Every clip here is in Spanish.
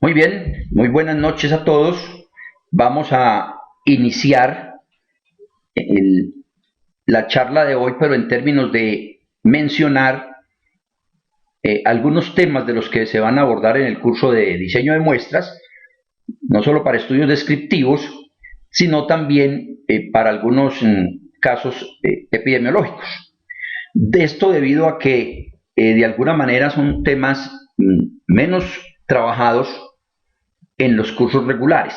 Muy bien, muy buenas noches a todos. Vamos a iniciar el- la charla de hoy, pero en términos de mencionar algunos temas de los que se van a abordar en el curso de diseño de muestras, no solo para estudios descriptivos, sino también para algunos casos epidemiológicos. De esto debido a que de alguna manera son temas menos trabajados en los cursos regulares.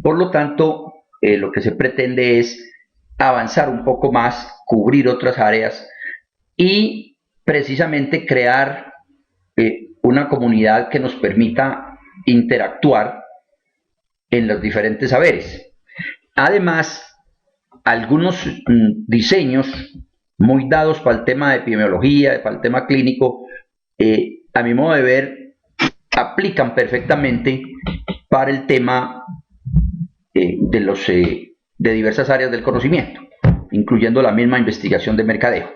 Por lo tanto, lo que se pretende es avanzar un poco más, cubrir otras áreas y precisamente crear una comunidad que nos permita interactuar en los diferentes saberes. Además, algunos diseños muy dados para el tema de epidemiología, para el tema clínico, a mi modo de ver, aplican perfectamente para el tema de diversas áreas del conocimiento, incluyendo la misma investigación de mercadeo.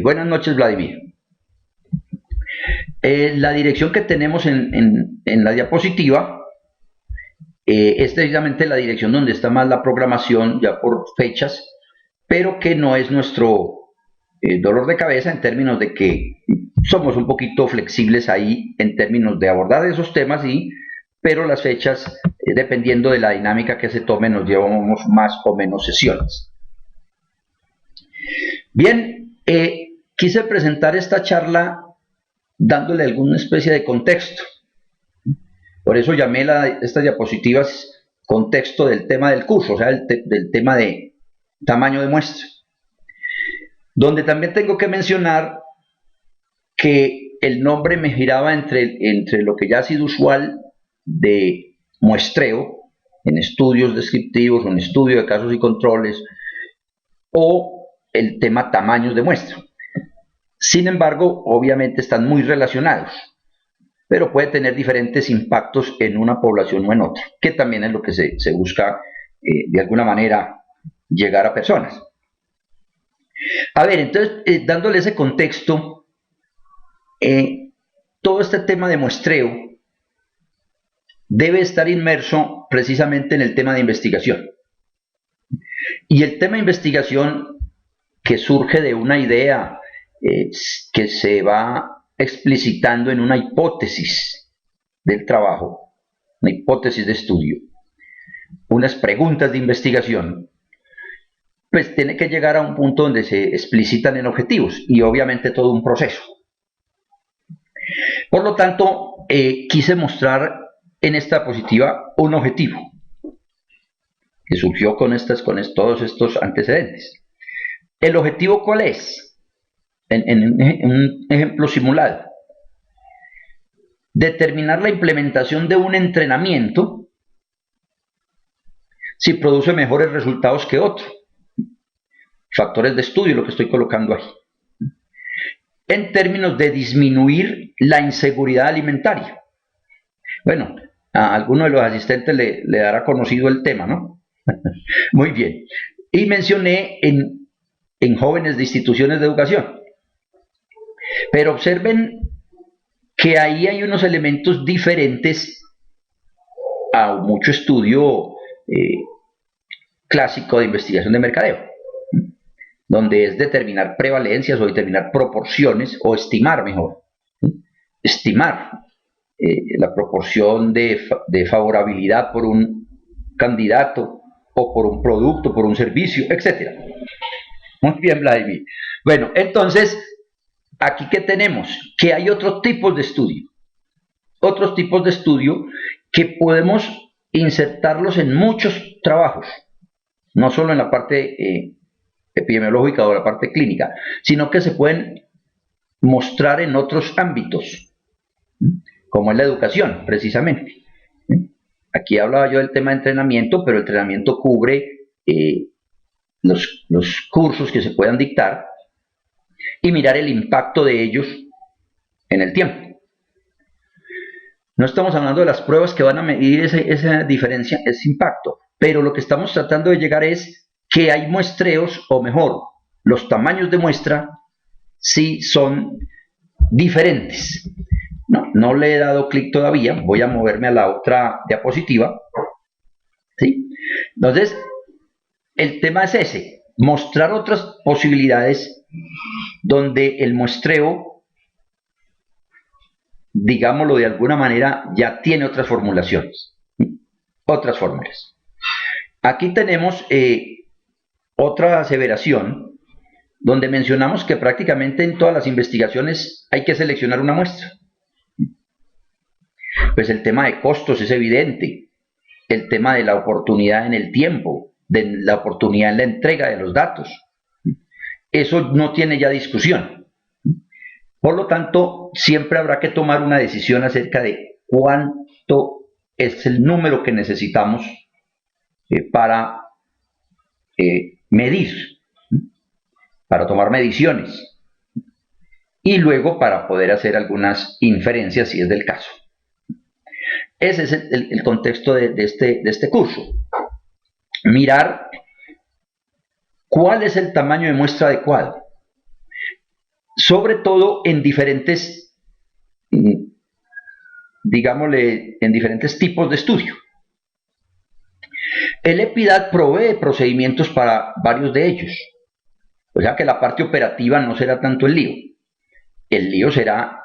Buenas noches, Vladimir. La dirección que tenemos en la diapositiva es precisamente la dirección donde está más la programación ya por fechas, pero que no es nuestro dolor de cabeza en términos de que somos un poquito flexibles ahí en términos de abordar esos temas, pero las fechas, dependiendo de la dinámica que se tome, nos llevamos más o menos sesiones. Bien, quise presentar esta charla dándole alguna especie de contexto. Por eso llamé estas diapositivas contexto del tema del curso, o sea, del tema de tamaño de muestra. Donde también tengo que mencionar que el nombre me giraba entre lo que ya ha sido usual de muestreo, en estudios descriptivos o en estudio de casos y controles, o el tema tamaños de muestra. Sin embargo, obviamente están muy relacionados, pero puede tener diferentes impactos en una población o en otra, que también es lo que se busca de alguna manera llegar a personas. A ver, entonces, dándole ese contexto, todo este tema de muestreo debe estar inmerso precisamente en el tema de investigación. Y el tema de investigación que surge de una idea que se va explicitando en una hipótesis del trabajo, una hipótesis de estudio, unas preguntas de investigación, pues tiene que llegar a un punto donde se explicitan en objetivos y obviamente todo un proceso. Por lo tanto, quise mostrar en esta diapositiva un objetivo que surgió con todos estos antecedentes. ¿El objetivo cuál es? En un ejemplo simulado. Determinar la implementación de un entrenamiento si produce mejores resultados que otro. Factores de estudio, lo que estoy colocando aquí. En términos de disminuir la inseguridad alimentaria. Bueno, a alguno de los asistentes le dará conocido el tema, ¿no? Muy bien. Y mencioné en jóvenes de instituciones de educación. Pero observen que ahí hay unos elementos diferentes a mucho estudio clásico de investigación de mercadeo, donde es determinar prevalencias o determinar proporciones o estimar mejor. Estimar la proporción de favorabilidad por un candidato o por un producto, por un servicio, etc. Muy bien, Vladimir. Bueno, entonces, aquí ¿qué tenemos? Que hay otros tipos de estudio que podemos insertarlos en muchos trabajos, no solo en la parte epidemiológica o la parte clínica, sino que se pueden mostrar en otros ámbitos, como es la educación, precisamente. Aquí hablaba yo del tema de entrenamiento, pero el entrenamiento cubre los cursos que se puedan dictar y mirar el impacto de ellos en el tiempo. No estamos hablando de las pruebas que van a medir esa diferencia, ese impacto, pero lo que estamos tratando de llegar es que hay muestreos, o mejor, los tamaños de muestra sí son diferentes. No le he dado clic todavía, voy a moverme a la otra diapositiva. ¿Sí? Entonces, el tema es ese, mostrar otras posibilidades donde el muestreo, digámoslo de alguna manera, ya tiene otras formulaciones, otras fórmulas. Aquí tenemos otra aseveración donde mencionamos que prácticamente en todas las investigaciones hay que seleccionar una muestra. Pues el tema de costos es evidente, el tema de la oportunidad en el tiempo, de la oportunidad en la entrega de los datos. Eso no tiene ya discusión. Por lo tanto, siempre habrá que tomar una decisión acerca de cuánto es el número que necesitamos para medir, para tomar mediciones y luego para poder hacer algunas inferencias si es del caso. Ese es el contexto de este curso. Mirar cuál es el tamaño de muestra adecuado, sobre todo en diferentes, digámosle, en diferentes tipos de estudio. El EPIDAT provee procedimientos para varios de ellos, o sea que la parte operativa no será tanto el lío será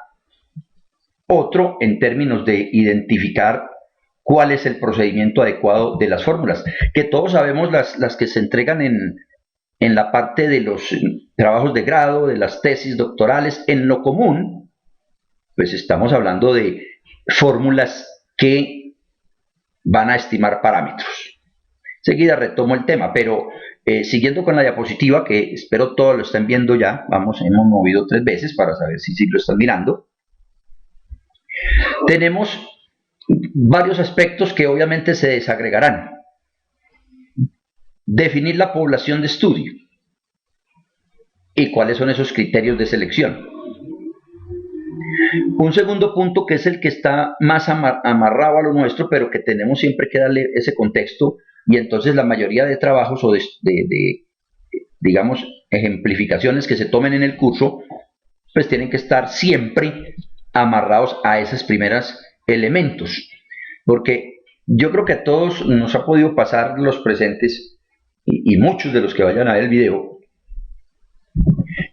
otro en términos de identificar cuál es el procedimiento adecuado de las fórmulas, que todos sabemos las que se entregan en la parte de los trabajos de grado, de las tesis doctorales. En lo común, pues estamos hablando de fórmulas que van a estimar parámetros. Enseguida retomo el tema, pero siguiendo con la diapositiva, que espero todos lo estén viendo ya, hemos movido 3 veces para saber si lo están mirando. Tenemos varios aspectos que obviamente se desagregarán. Definir la población de estudio y cuáles son esos criterios de selección. Un segundo punto, que es el que está más amarrado a lo nuestro, pero que tenemos siempre que darle ese contexto, y entonces la mayoría de trabajos o de digamos, ejemplificaciones que se tomen en el curso, pues tienen que estar siempre amarrados a esos primeros elementos, porque yo creo que a todos nos ha podido pasar, los presentes y muchos de los que vayan a ver el video,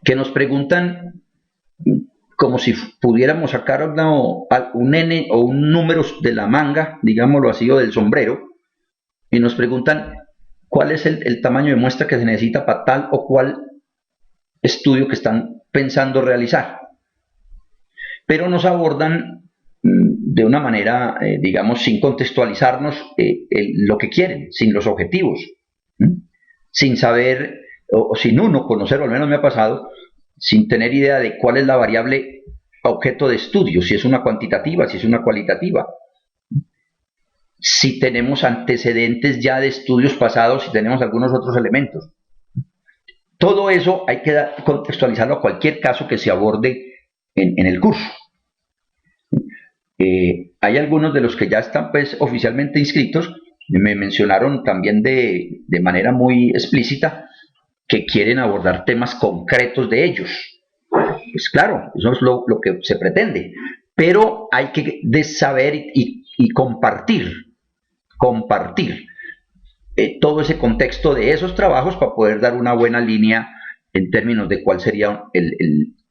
que nos preguntan como si pudiéramos sacar un N o un número de la manga, digámoslo así, o del sombrero, y nos preguntan cuál es el tamaño de muestra que se necesita para tal o cual estudio que están pensando realizar. Pero nos abordan de una manera, digamos, sin contextualizarnos lo que quieren, sin los objetivos, sin saber, o sin uno conocer, o al menos me ha pasado, sin tener idea de cuál es la variable objeto de estudio, si es una cuantitativa, si es una cualitativa, si tenemos antecedentes ya de estudios pasados, si tenemos algunos otros elementos. Todo eso hay que contextualizarlo a cualquier caso que se aborde en el curso. Hay algunos de los que ya están pues oficialmente inscritos, me mencionaron también de manera muy explícita que quieren abordar temas concretos de ellos. Pues claro, eso es lo que se pretende, pero hay que saber y compartir todo ese contexto de esos trabajos para poder dar una buena línea en términos de cuál sería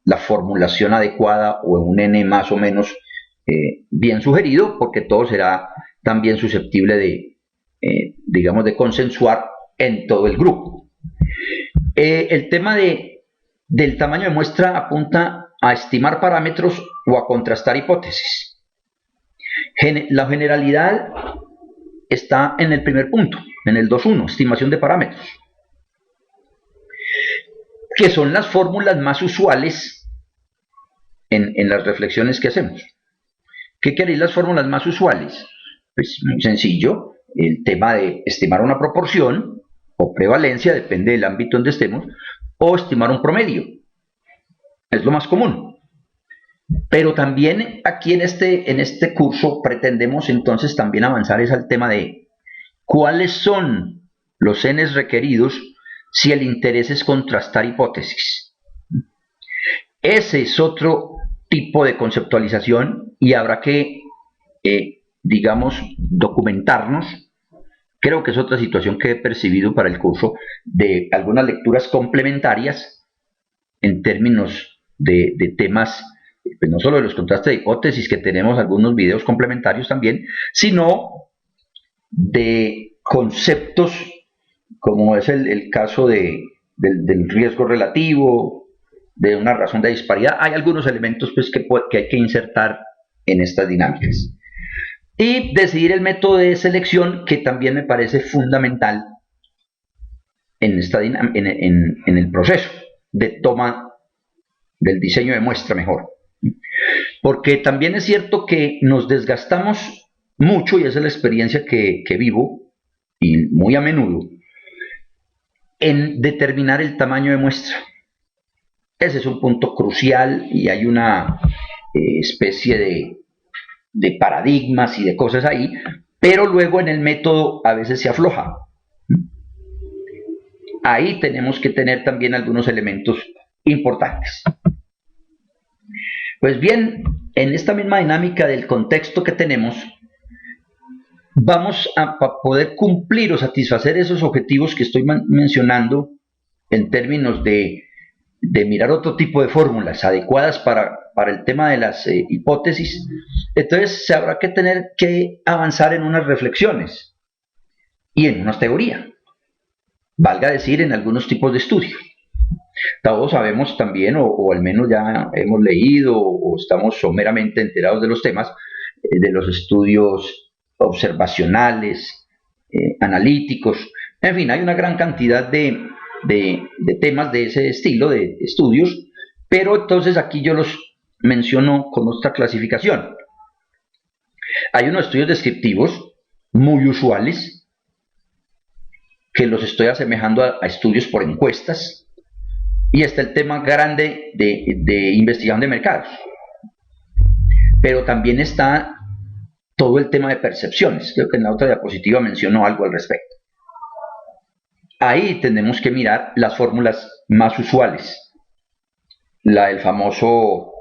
la formulación adecuada o un N más o menos bien sugerido, porque todo será también susceptible de, digamos, de consensuar en todo el grupo. El tema del tamaño de muestra apunta a estimar parámetros o a contrastar hipótesis. La generalidad está en el primer punto, en el 2.1, estimación de parámetros, que son las fórmulas más usuales en las reflexiones que hacemos. ¿Qué queréis las fórmulas más usuales? Pues muy sencillo, el tema de estimar una proporción o prevalencia, depende del ámbito donde estemos, o estimar un promedio. Es lo más común. Pero también aquí en este curso pretendemos entonces también avanzar es al tema de cuáles son los Ns requeridos si el interés es contrastar hipótesis. Ese es otro tipo de conceptualización y habrá que, digamos, documentarnos. Creo que es otra situación que he percibido para el curso, de algunas lecturas complementarias en términos de temas, pues no solo de los contrastes de hipótesis, que tenemos algunos videos complementarios también, sino de conceptos como es el caso del riesgo relativo, de una razón de disparidad. Hay algunos elementos pues, que hay que insertar en estas dinámicas. Y decidir el método de selección, que también me parece fundamental en el proceso de toma del diseño de muestra mejor. Porque también es cierto que nos desgastamos mucho, y esa es la experiencia que vivo, y muy a menudo, en determinar el tamaño de muestra. Ese es un punto crucial, y hay una especie de paradigmas y de cosas ahí, pero luego en el método a veces se afloja. Ahí tenemos que tener también algunos elementos importantes. Pues bien, en esta misma dinámica del contexto que tenemos, vamos a poder cumplir o satisfacer esos objetivos que estoy mencionando en términos de mirar otro tipo de fórmulas adecuadas para el tema de las hipótesis. Entonces se habrá que tener que avanzar en unas reflexiones y en una teoría, valga decir, en algunos tipos de estudios. Todos sabemos también, o al menos ya hemos leído o estamos someramente enterados de los temas, de los estudios observacionales, analíticos, en fin, hay una gran cantidad de temas de ese estilo, de estudios, pero entonces aquí yo los menciono con otra clasificación. Hay unos estudios descriptivos muy usuales, que los estoy asemejando a estudios por encuestas, y está el tema grande de investigación de mercados. Pero también está todo el tema de percepciones. Creo que en la otra diapositiva menciono algo al respecto. Ahí tenemos que mirar las fórmulas más usuales. La del famoso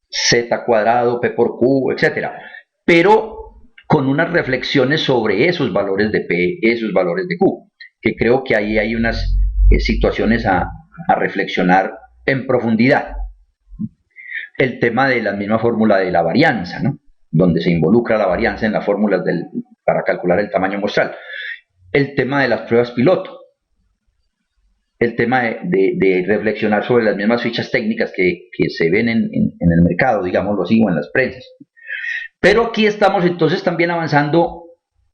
Z cuadrado, P por Q, etc. Pero con unas reflexiones sobre esos valores de P, esos valores de Q, que creo que ahí hay unas situaciones a reflexionar en profundidad. El tema de la misma fórmula de la varianza, ¿no? Donde se involucra la varianza en las fórmulas para calcular el tamaño muestral. El tema de las pruebas piloto. El tema de reflexionar sobre las mismas fichas técnicas que se ven en el mercado, digámoslo así, o en las prensas. Pero aquí estamos entonces también avanzando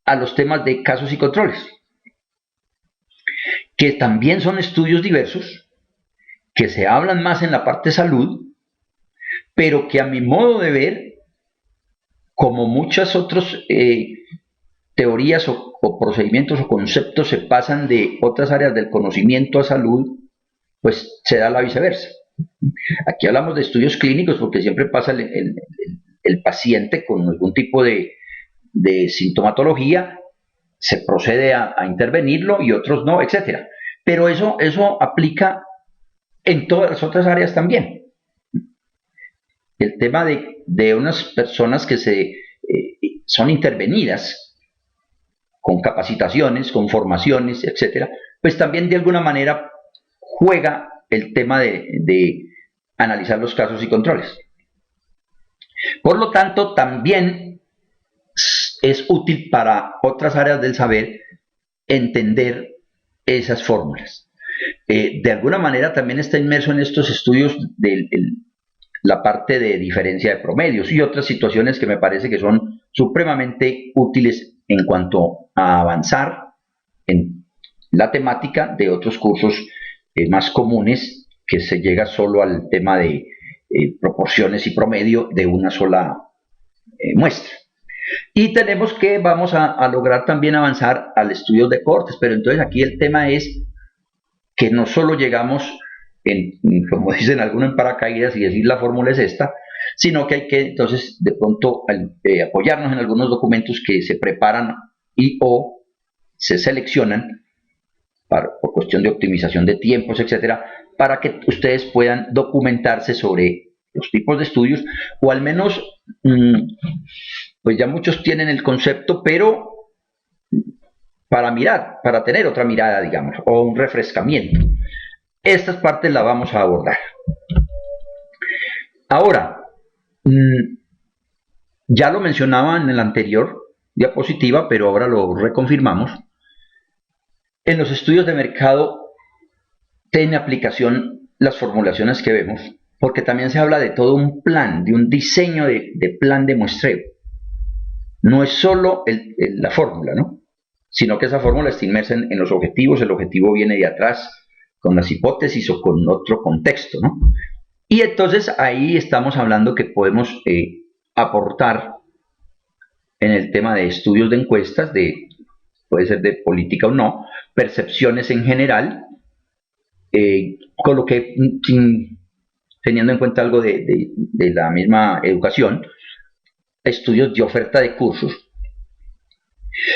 a los temas de casos y controles, que también son estudios diversos, que se hablan más en la parte de salud, pero que a mi modo de ver, como muchas otras teorías o procedimientos o conceptos se pasan de otras áreas del conocimiento a salud, pues se da la viceversa. Aquí hablamos de estudios clínicos porque siempre pasa el paciente con algún tipo de sintomatología, se procede a intervenirlo y otros no, etc. Pero eso aplica en todas las otras áreas también. El tema de unas personas que son intervenidas con capacitaciones, con formaciones, etc., pues también de alguna manera juega el tema de analizar los casos y controles. Por lo tanto, también es útil para otras áreas del saber entender esas fórmulas. De alguna manera también está inmerso en estos estudios la parte de diferencia de promedios y otras situaciones que me parece que son supremamente útiles en cuanto a avanzar en la temática de otros cursos más comunes, que se llega solo al tema de proporciones y promedio de una sola muestra. Y tenemos que vamos a lograr también avanzar al estudio de cortes, pero entonces aquí el tema es que no solo llegamos, como dicen algunos, en paracaídas y decir la fórmula es esta, sino que hay que entonces de pronto apoyarnos en algunos documentos que se preparan y o se seleccionan por cuestión de optimización de tiempos, etcétera, para que ustedes puedan documentarse sobre los tipos de estudios, o al menos, pues ya muchos tienen el concepto, pero para mirar, para tener otra mirada, digamos, o un refrescamiento. Estas partes las vamos a abordar. Ahora, ya lo mencionaba en la anterior diapositiva, pero ahora lo reconfirmamos. En los estudios de mercado tiene aplicación las formulaciones que vemos, porque también se habla de todo un plan, de un diseño de plan de muestreo. No es solo la fórmula, ¿no? Sino que esa fórmula está inmersa en los objetivos, el objetivo viene de atrás con las hipótesis o con otro contexto, ¿no? Y entonces ahí estamos hablando que podemos aportar en el tema de estudios de encuestas, puede ser de política o no, percepciones en general, con lo que, teniendo en cuenta algo de la misma educación, estudios de oferta de cursos,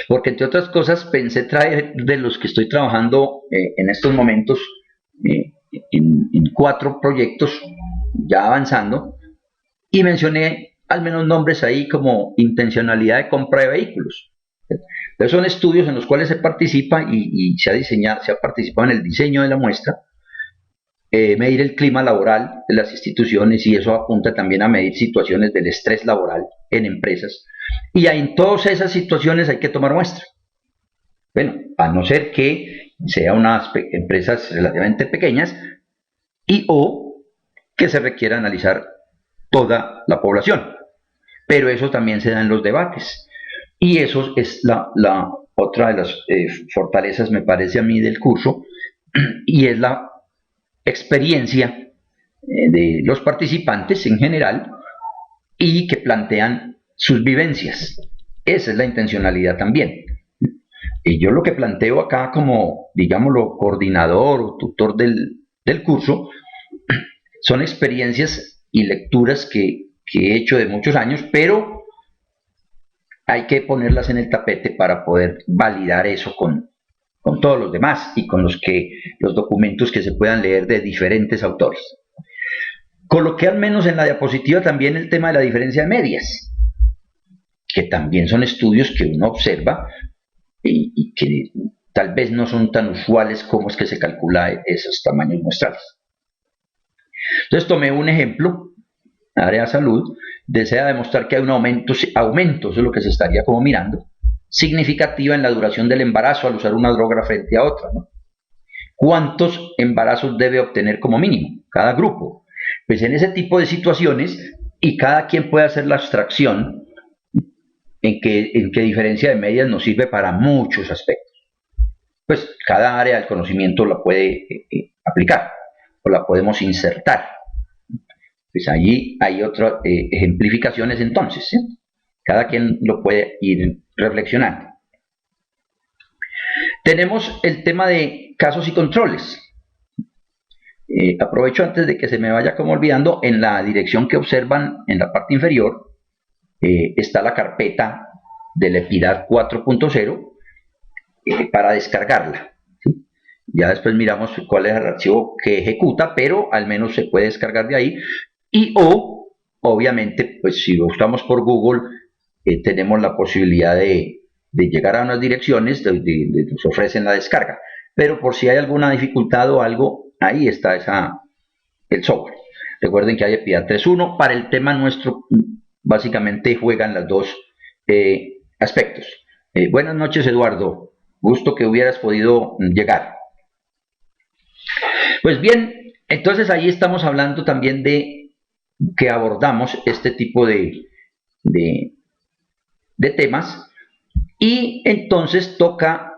porque entre otras cosas pensé traer de los que estoy trabajando en estos momentos en 4 proyectos ya avanzando, y mencioné al menos nombres ahí como intencionalidad de compra de vehículos. Entonces son estudios en los cuales se participa y se ha participado en el diseño de la muestra, medir el clima laboral de las instituciones, y eso apunta también a medir situaciones del estrés laboral en empresas, y en todas esas situaciones hay que tomar muestra. Bueno, a no ser que sean unas empresas relativamente pequeñas o que se requiera analizar toda la población, pero eso también se da en los debates, y eso es la otra de las fortalezas, me parece a mí, del curso, y es la experiencia de los participantes en general y que plantean sus vivencias. Esa es la intencionalidad también. Y yo lo que planteo acá como, digámoslo, coordinador o tutor del curso, son experiencias y lecturas que he hecho de muchos años, pero hay que ponerlas en el tapete para poder validar eso con todos los demás y con los documentos que se puedan leer de diferentes autores. Coloqué al menos en la diapositiva también el tema de la diferencia de medias, que también son estudios que uno observa y que tal vez no son tan usuales como es que se calcula esos tamaños muestrales. Entonces tomé un ejemplo, área de salud, desea demostrar que hay un aumento, eso es lo que se estaría como mirando, significativa en la duración del embarazo al usar una droga frente a otra, ¿no? ¿Cuántos embarazos debe obtener como mínimo cada grupo? Pues en ese tipo de situaciones, y cada quien puede hacer la abstracción en que diferencia de medias nos sirve para muchos aspectos. Pues cada área del conocimiento la puede aplicar o la podemos insertar. Pues allí hay otras ejemplificaciones entonces, ¿sí? Cada quien lo puede ir reflexionando. Tenemos el tema de casos y controles. Aprovecho antes de que se me vaya como olvidando, en la dirección que observan en la parte inferior está la carpeta del EPIDAD 4.0 para descargarla, ¿sí? Ya después miramos cuál es el archivo que ejecuta, pero al menos se puede descargar de ahí. Obviamente, pues si buscamos por Google, tenemos la posibilidad de llegar a unas direcciones donde nos ofrecen la descarga. Pero por si hay alguna dificultad o algo, ahí está el software. Recuerden que hay EPIDAD 3.1. Para el tema nuestro, básicamente juegan los dos aspectos. Buenas noches, Eduardo. Gusto que hubieras podido llegar. Pues bien, entonces ahí estamos hablando también de que abordamos este tipo de temas, y entonces toca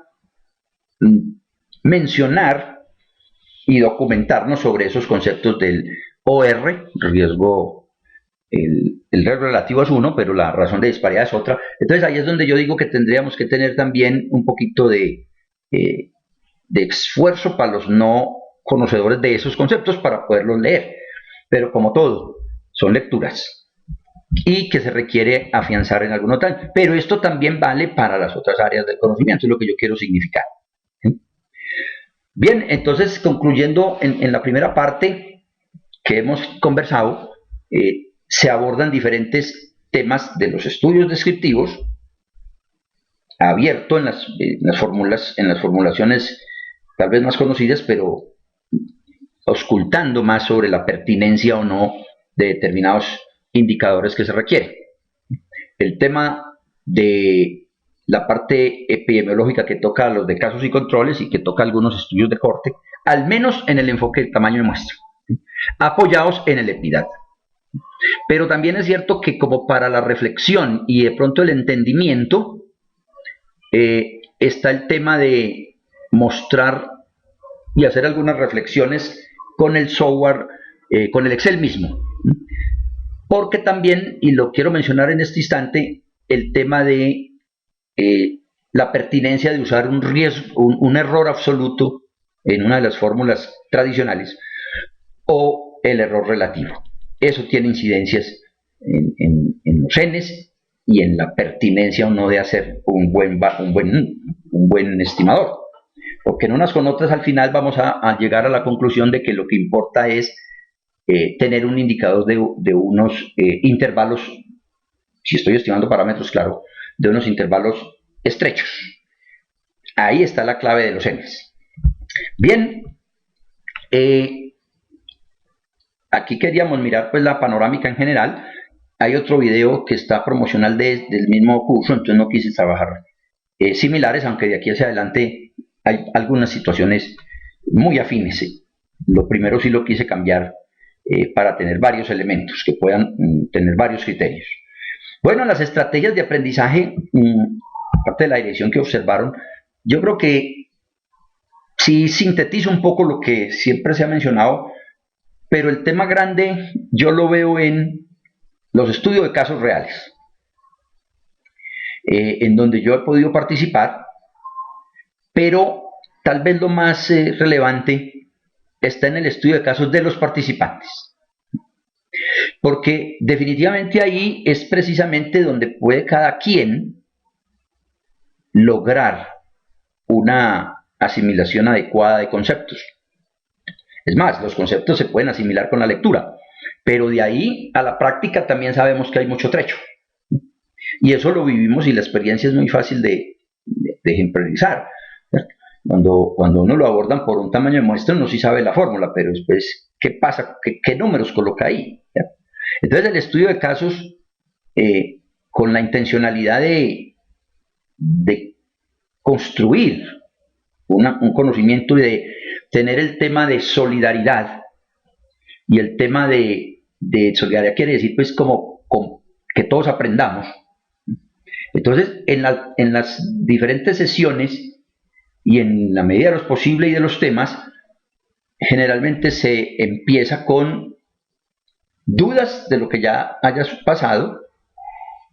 mencionar y documentarnos sobre esos conceptos del OR, riesgo, el riesgo relativo es uno, pero la razón de disparidad es otra. Entonces ahí es donde yo digo que tendríamos que tener también un poquito de esfuerzo para los no conocedores de esos conceptos para poderlos leer. Pero como todo, son lecturas y que se requiere afianzar en alguno tal. Pero esto también vale para las otras áreas del conocimiento, es lo que yo quiero significar. ¿Sí? Bien, entonces concluyendo en la primera parte que hemos conversado, se abordan diferentes temas de los estudios descriptivos, abierto en las formulaciones tal vez más conocidas, pero auscultando más sobre la pertinencia o no de determinados indicadores que se requieren. El tema de la parte epidemiológica que toca los de casos y controles y que toca algunos estudios de corte, al menos en el enfoque del tamaño de muestra, apoyados en el EPIDAT. Pero también es cierto que como para la reflexión y de pronto el entendimiento, está el tema de mostrar y hacer algunas reflexiones con el software, con el Excel mismo. Porque también, y lo quiero mencionar en este instante, el tema de la pertinencia de usar un error absoluto en una de las fórmulas tradicionales o el error relativo. Eso tiene incidencias en los Ns y en la pertinencia o no de hacer un buen estimador. Porque en unas con otras al final vamos a llegar a la conclusión de que lo que importa es tener un indicador de unos intervalos, si estoy estimando parámetros, claro, de unos intervalos estrechos. Ahí está la clave de los Ns. Bien, aquí queríamos mirar pues la panorámica en general. Hay otro video que está promocional del mismo curso, entonces no quise trabajar similares, aunque de aquí hacia adelante hay algunas situaciones muy afines. Lo primero sí lo quise cambiar para tener varios elementos que puedan tener varios criterios. Bueno, las estrategias de aprendizaje, aparte de la dirección que observaron, yo creo que sí sintetizo un poco lo que siempre se ha mencionado, pero el tema grande yo lo veo en los estudios de casos reales, en donde yo he podido participar, pero tal vez lo más relevante está en el estudio de casos de los participantes. Porque definitivamente ahí es precisamente donde puede cada quien lograr una asimilación adecuada de conceptos. Es más, los conceptos se pueden asimilar con la lectura, pero de ahí a la práctica también sabemos que hay mucho trecho. Y eso lo vivimos y la experiencia es muy fácil de ejemplarizar. Cuando uno lo abordan por un tamaño de muestra, uno sí sabe la fórmula, pero después, ¿qué pasa? ¿Qué números coloca ahí? Entonces, el estudio de casos, con la intencionalidad de construir un conocimiento y de tener el tema de solidaridad, y el tema de solidaridad quiere decir pues como que todos aprendamos. Entonces, en las diferentes sesiones y en la medida de lo posible y de los temas, generalmente se empieza con dudas de lo que ya haya pasado,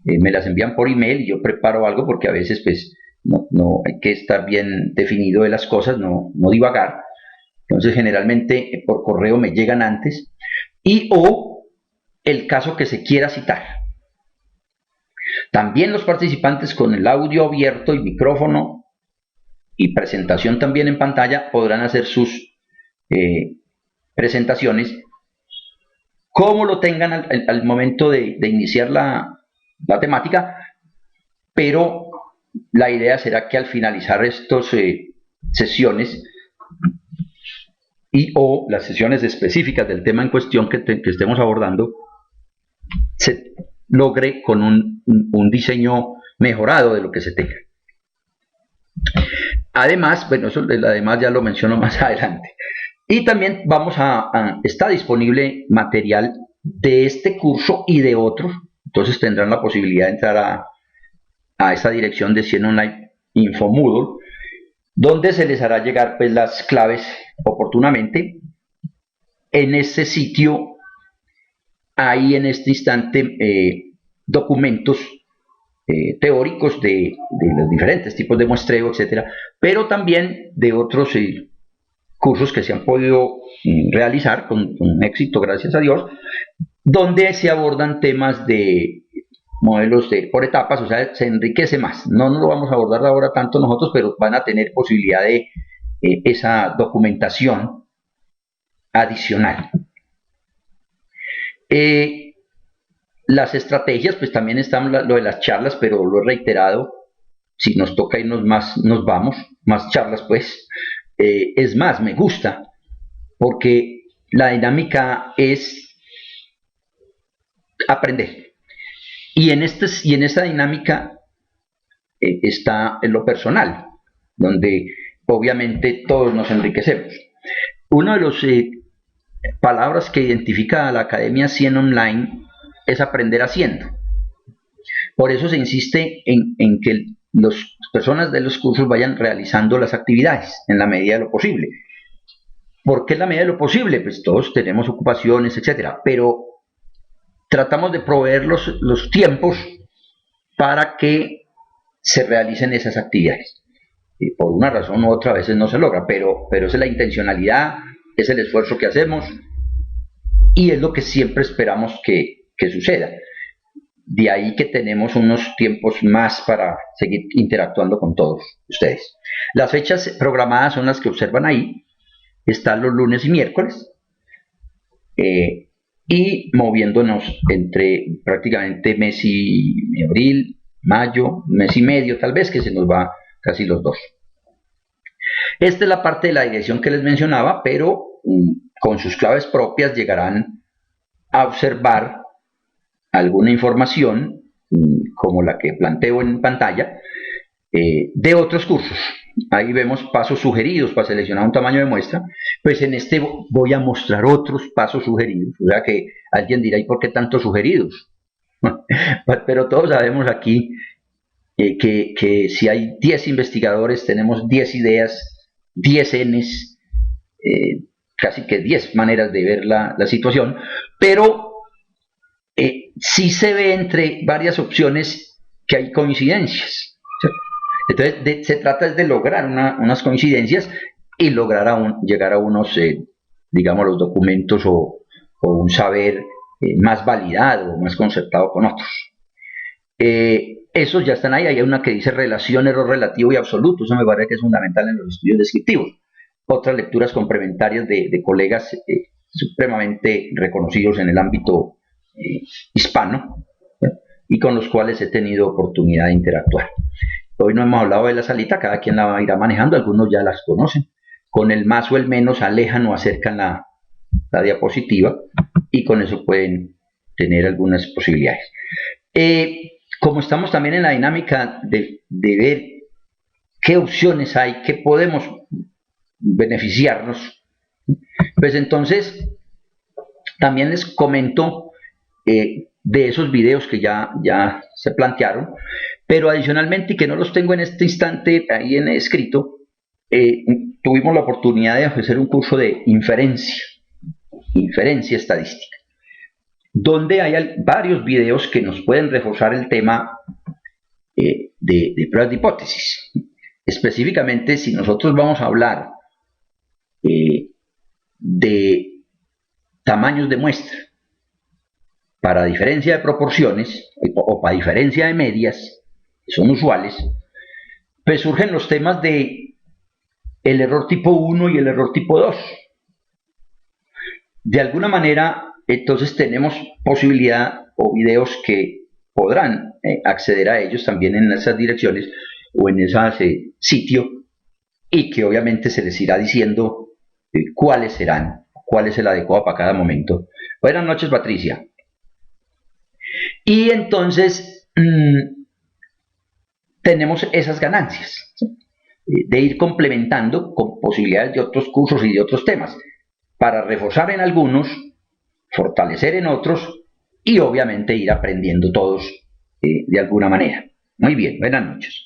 me las envían por email y yo preparo algo porque a veces pues no hay que estar bien definido de las cosas, no divagar. Entonces generalmente por correo me llegan antes y o el caso que se quiera citar. También los participantes con el audio abierto y micrófono y presentación también en pantalla podrán hacer sus presentaciones como lo tengan al momento de iniciar la temática, pero la idea será que al finalizar estas sesiones y o las sesiones específicas del tema en cuestión que estemos abordando, se logre con un diseño mejorado de lo que se tenga. Además, bueno, eso además ya lo menciono más adelante. Y también está disponible material de este curso y de otros. Entonces tendrán la posibilidad de entrar a esta dirección de Cien Online Info Moodle, donde se les hará llegar pues las claves oportunamente. En ese sitio hay en este instante documentos teóricos de los diferentes tipos de muestreo, etcétera, pero también de otros cursos que se han podido realizar con éxito, gracias a Dios, donde se abordan temas de modelos por etapas, o sea, se enriquece más. No lo vamos a abordar ahora tanto nosotros, pero van a tener posibilidad de esa documentación adicional. Las estrategias, pues también están lo de las charlas, pero lo he reiterado, si nos toca irnos más, nos vamos, más charlas pues. Es más, me gusta, porque la dinámica es aprender. Y en esta dinámica está en lo personal, donde obviamente todos nos enriquecemos. Una de las palabras que identifica a la Academia 100 Online es aprender haciendo. Por eso se insiste en que las personas de los cursos vayan realizando las actividades en la medida de lo posible. ¿Por qué en la medida de lo posible? Pues todos tenemos ocupaciones, etcétera, pero tratamos de proveer los tiempos para que se realicen esas actividades. Y por una razón u otra a veces no se logra, pero esa es la intencionalidad, es el esfuerzo que hacemos y es lo que siempre esperamos que suceda. De ahí que tenemos unos tiempos más para seguir interactuando con todos ustedes. Las fechas programadas son las que observan ahí. Están los lunes y miércoles. Y moviéndonos entre prácticamente mes y abril, mayo, mes y medio tal vez, que se nos va casi los dos. Esta es la parte de la dirección que les mencionaba, pero con sus claves propias llegarán a observar alguna información, como la que planteo en pantalla, de otros cursos. Ahí vemos pasos sugeridos para seleccionar un tamaño de muestra. Pues en este voy a mostrar otros pasos sugeridos. O sea que alguien dirá, ¿y por qué tantos sugeridos? Pero todos sabemos aquí que si hay 10 investigadores, tenemos 10 ideas, 10 Ns, casi que 10 maneras de ver la situación, pero sí se ve entre varias opciones que hay coincidencias. Entonces se trata de lograr unas coincidencias y lograr llegar a unos, digamos, los documentos o un saber más validado, más concertado con otros. Esos ya están ahí. Hay una que dice relación, error relativo y absoluto. Eso me parece que es fundamental en los estudios descriptivos. Otras lecturas complementarias de colegas supremamente reconocidos en el ámbito hispano, y con los cuales he tenido oportunidad de interactuar. Hoy no hemos hablado de la salita, cada quien la irá manejando, algunos ya las conocen. Con el más o el menos alejan o acercan la diapositiva y con eso pueden tener algunas posibilidades. Como estamos también en la dinámica de ver qué opciones hay, qué podemos beneficiarnos, pues entonces también les comento de esos videos que ya se plantearon, pero adicionalmente, y que no los tengo en este instante ahí en escrito, tuvimos la oportunidad de ofrecer un curso de inferencia estadística, donde hay varios videos que nos pueden reforzar el tema de pruebas de hipótesis. Específicamente, si nosotros vamos a hablar de tamaños de muestra para diferencia de proporciones o para diferencia de medias, que son usuales, pues surgen los temas de el error tipo 1 y el error tipo 2. De alguna manera, entonces tenemos posibilidad o videos que podrán acceder a ellos también en esas direcciones o en ese sitio, y que obviamente se les irá diciendo cuáles serán, cuál es el adecuado para cada momento. Buenas noches, Patricia. Y entonces tenemos esas ganancias, ¿sí?, de ir complementando con posibilidades de otros cursos y de otros temas, para reforzar en algunos, fortalecer en otros y obviamente ir aprendiendo todos de alguna manera. Muy bien, buenas noches.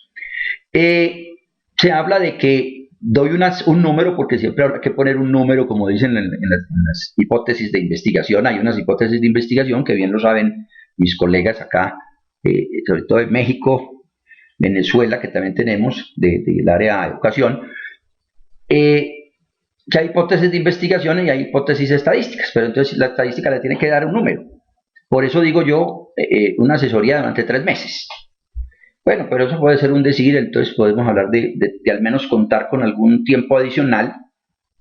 Se habla de que doy un número, porque siempre habrá que poner un número, como dicen en las hipótesis de investigación. Hay unas hipótesis de investigación que bien lo saben mis colegas acá, sobre todo en México, Venezuela, que también tenemos del área de educación, que hay hipótesis de investigación y hay hipótesis estadísticas, pero entonces la estadística le tiene que dar un número. Por eso digo yo, una asesoría durante 3 meses. Bueno, pero eso puede ser un decir, entonces podemos hablar de al menos contar con algún tiempo adicional,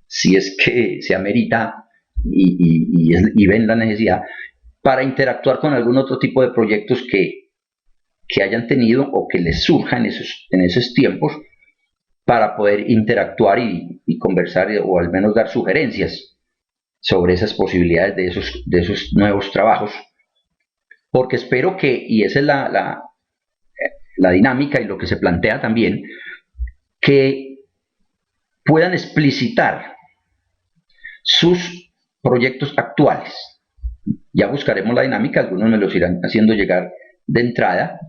si es que se amerita y ven la necesidad, para interactuar con algún otro tipo de proyectos que hayan tenido o que les surjan en esos tiempos, para poder interactuar y conversar o al menos dar sugerencias sobre esas posibilidades de esos nuevos trabajos, porque espero que, y esa es la dinámica y lo que se plantea también, que puedan explicitar sus proyectos actuales. Ya buscaremos la dinámica, algunos me los irán haciendo llegar de entrada.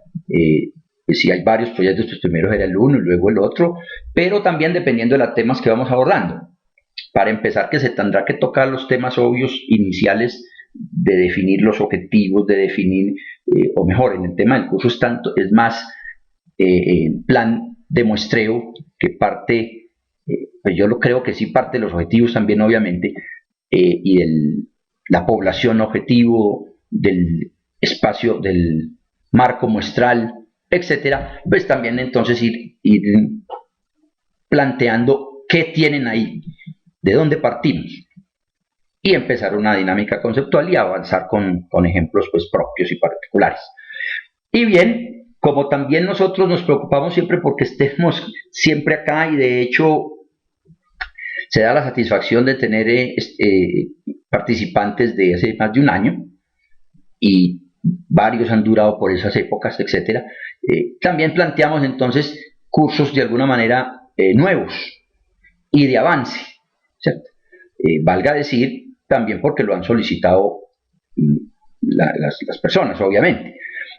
Si hay varios proyectos, pues primero era el uno y luego el otro, pero también dependiendo de los temas que vamos abordando. Para empezar, que se tendrá que tocar los temas obvios iniciales de definir los objetivos, de definir, o mejor, en el tema del curso es más plan de muestreo que parte, pues yo lo creo que sí parte de los objetivos también, obviamente, y la población objetivo, del espacio, del marco muestral, etcétera, pues también entonces ir planteando qué tienen ahí, de dónde partimos, y empezar una dinámica conceptual y avanzar con ejemplos pues propios y particulares. Y bien, como también nosotros nos preocupamos siempre porque estemos siempre acá, y de hecho se da la satisfacción de tener participantes de hace más de un año, y varios han durado por esas épocas, etcétera. También planteamos entonces cursos de alguna manera nuevos y de avance, ¿cierto? Valga decir, también porque lo han solicitado las personas, obviamente.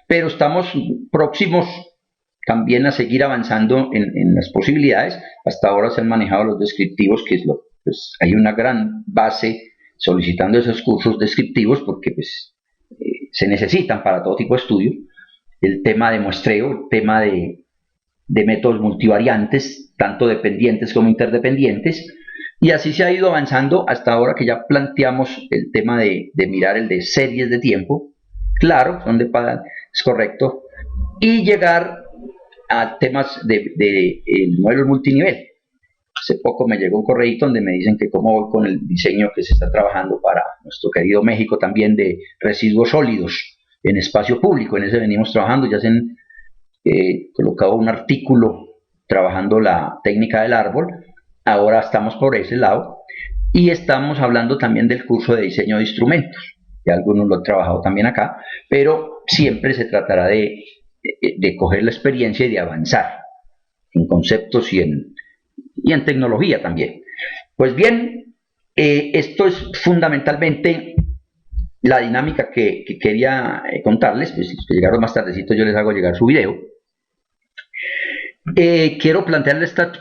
Pero estamos próximos también a seguir avanzando en las posibilidades. Hasta ahora se han manejado los descriptivos, que es pues, hay una gran base solicitando esos cursos descriptivos, porque pues, se necesitan para todo tipo de estudio. El tema de muestreo, el tema de métodos multivariantes, tanto dependientes como interdependientes, y así se ha ido avanzando hasta ahora que ya planteamos el tema de mirar el de series de tiempo, claro, donde es correcto, y llegar a temas de modelos multinivel. Hace poco me llegó un correo donde me dicen que cómo voy con el diseño que se está trabajando para nuestro querido México también, de residuos sólidos en espacio público. En ese venimos trabajando, ya se han colocado un artículo trabajando la técnica del árbol. Ahora estamos por ese lado, y estamos hablando también del curso de diseño de instrumentos, que algunos lo han trabajado también acá, pero siempre se tratará de coger la experiencia y de avanzar en conceptos y en tecnología también. Pues bien, esto es fundamentalmente la dinámica que quería contarles. Pues si llegaron más tardecito, yo les hago llegar su video. Quiero plantearles estas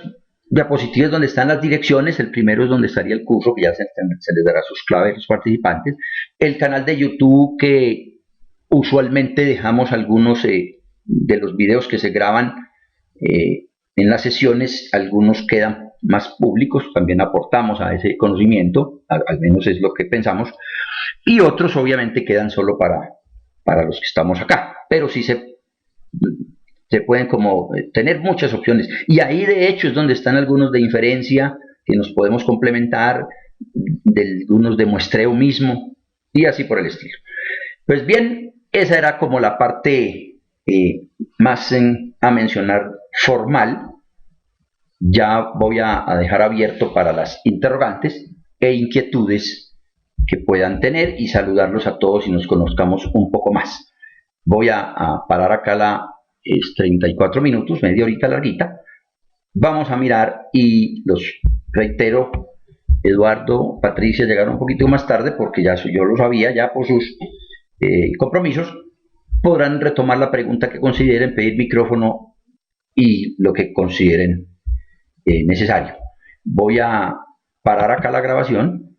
diapositivas donde están las direcciones. El primero es donde estaría el curso, que ya se les dará sus claves a los participantes. El canal de YouTube, que usualmente dejamos algunos de los videos que se graban en las sesiones, algunos quedan más públicos, también aportamos a ese conocimiento, al menos es lo que pensamos, y otros obviamente quedan solo para los que estamos acá, pero sí se pueden como tener muchas opciones, y ahí de hecho es donde están algunos de inferencia que nos podemos complementar, algunos de muestreo mismo, y así por el estilo. Pues bien, esa era como la parte más a mencionar formal. Ya voy a dejar abierto para las interrogantes e inquietudes que puedan tener, y saludarlos a todos y nos conozcamos un poco más. Voy a parar acá 34 minutos, media horita larguita. Vamos a mirar, y los reitero, Eduardo, Patricia llegaron un poquito más tarde porque ya yo lo sabía, ya por sus compromisos. Podrán retomar la pregunta que consideren, pedir micrófono y lo que consideren necesario. Voy a parar acá la grabación